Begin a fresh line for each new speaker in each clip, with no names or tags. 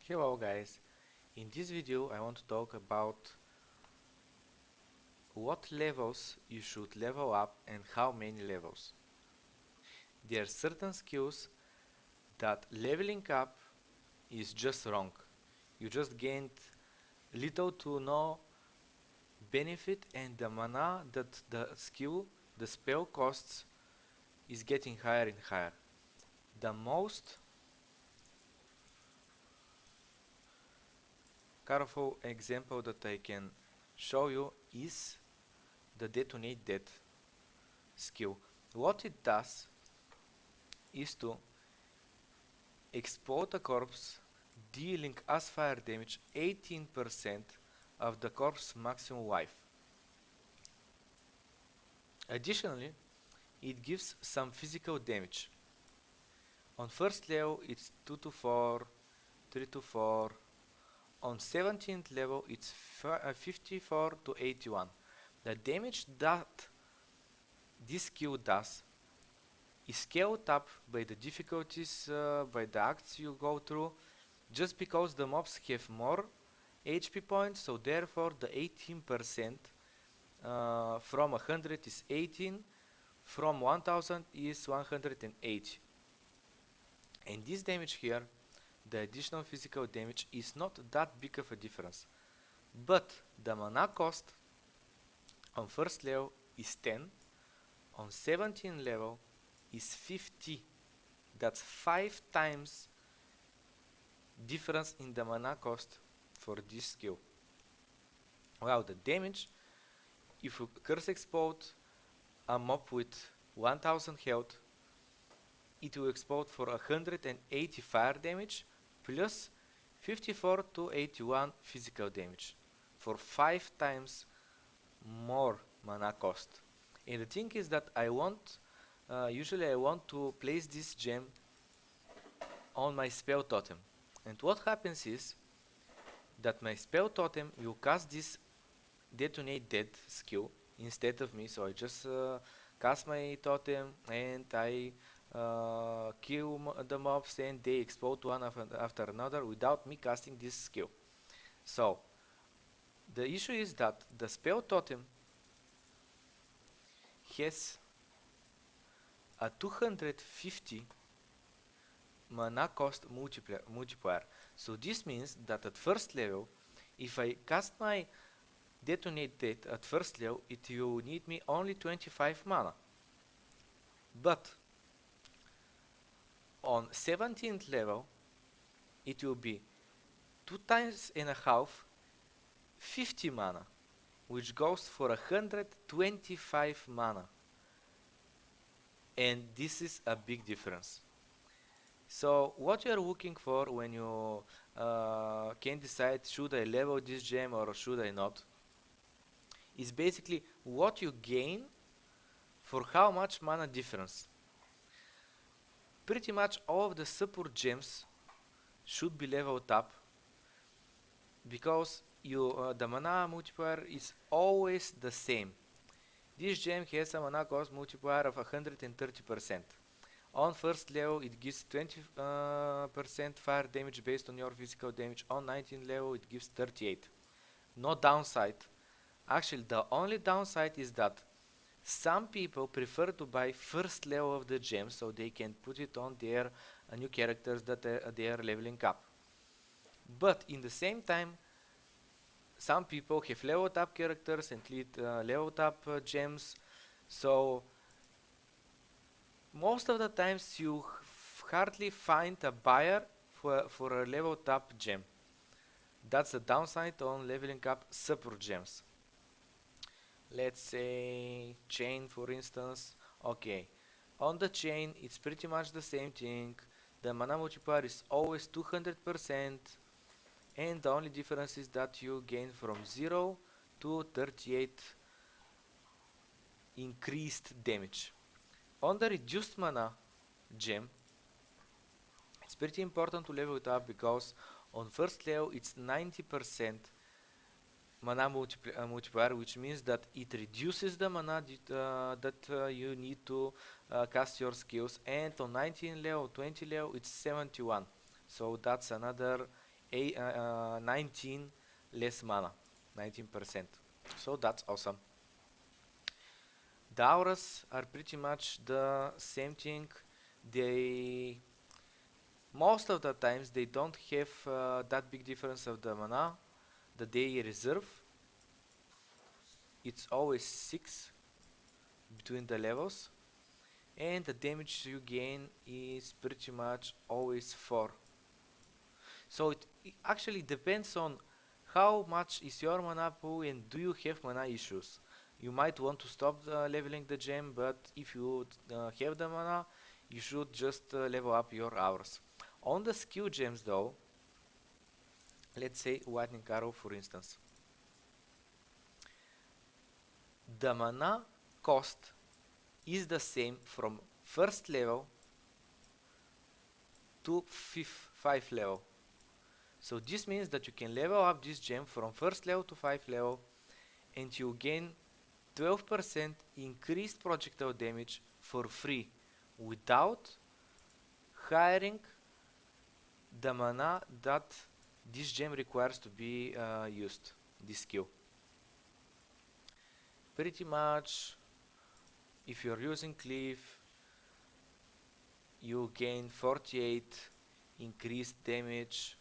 Hello guys, in this video I want to talk about what levels you should level up and how many levels. There are certain skills that leveling up is just wrong. You just gained little to no benefit and the mana that the spell costs is getting higher and higher. The most powerful example that I can show you is the detonate death skill. What it does is to explode a corpse, dealing as fire damage 18% of the corpse's maximum life. Additionally, it gives some physical damage. On first level it's 2 to 4, 3 to 4. On 17th level it's 54 to 81. The damage that this skill does is scaled up by the difficulties, by the acts you go through, just because the mobs have more HP points, so therefore the 18% from 100 is 18, from 1000 is 180. And this damage here, the additional physical damage, is not that big of a difference. But the mana cost on first level is 10, on 17 level is 50. That's 5 times difference in the mana cost for this skill. Wow, the damage, if you curse explode a mob with 1000 health, it will explode for 180 fire damage plus 54 to 81 physical damage for 5 times more mana cost. And the thing is that usually I want to place this gem on my spell totem. And what happens is that my spell totem will cast this detonate dead skill instead of me, so I just cast my totem and I kill the mobs and they explode one after another without me casting this skill. So the issue is that the spell totem has a 250 mana cost multiplier. So this means that at first level, if I cast my detonate dead at first level, it will need me only 25 mana. But on 17th level, it will be 2 times and a half 50 mana, which goes for 125 mana. And this is a big difference. So what you are looking for when you can decide should I level this gem or should I not, is basically what you gain for how much mana difference. Pretty much all of the support gems should be leveled up because the mana multiplier is always the same. This gem has a mana cost multiplier of 130%. On first level it gives 20% fire damage based on your physical damage. On 19th level it gives 38. No downside. Actually, the only downside is that some people prefer to buy first level of the gem so they can put it on their new characters that they are leveling up. But in the same time, some people have leveled up characters and leveled up gems, so most of the times you hardly find a buyer for a leveled up gem. That's the downside on leveling up super gems. Let's say chain, for instance. Okay, on the chain it's pretty much the same thing. The mana multiplier is always 200%, and the only difference is that you gain from 0 to 38 increased damage. On the reduced mana gem, it's pretty important to level it up because on first level it's 90% mana multiplier, which means that it reduces the mana that you need to cast your skills, and on 19 level, 20 level it's 71, so that's another 19 less mana, 19%. So that's awesome. The auras are pretty much the same thing. They most of the times they don't have that big difference of the mana that they reserve. It's always 6 between the levels, and the damage you gain is pretty much always 4. So it actually depends on how much is your mana pool and do you have mana issues. You might want to stop leveling the gem, but if you have the mana, you should just level up your hours. On the skill gems though, let's say Lightning Arrow for instance, the mana cost is the same from first level to 5th level. So this means that you can level up this gem from first level to 5th level and you gain 12% increased projectile damage for free without hiring the mana that this gem requires to be used, this skill. Pretty much, if you're using Cleave, you gain 48 increased damage,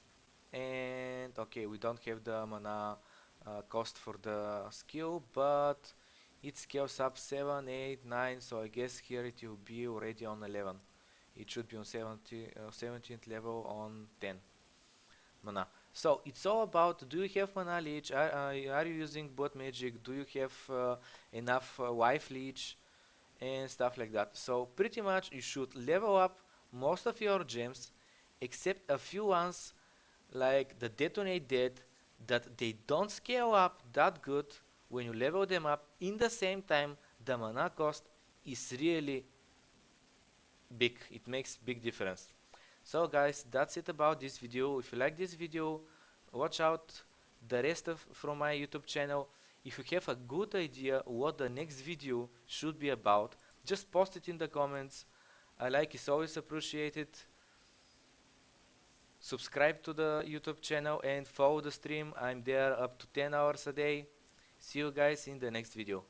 and okay, we don't have the mana cost for the skill, but it scales up 7, 8, 9, so I guess here it will be already on 11. It should be on 17th level on 10 mana. So it's all about, do you have mana leech, are you using bot magic, do you have enough wife leech and stuff like that. So pretty much you should level up most of your gems except a few ones like the detonate dead that they don't scale up that good when you level them up. In the same time, the mana cost is really big. It makes big difference. So guys, that's it about this video. If you like this video, watch out the rest of from my YouTube channel. If you have a good idea what the next video should be about, just post it in the comments. A like is always appreciated. Subscribe to the YouTube channel and follow the stream. I'm there up to 10 hours a day. See you guys in the next video.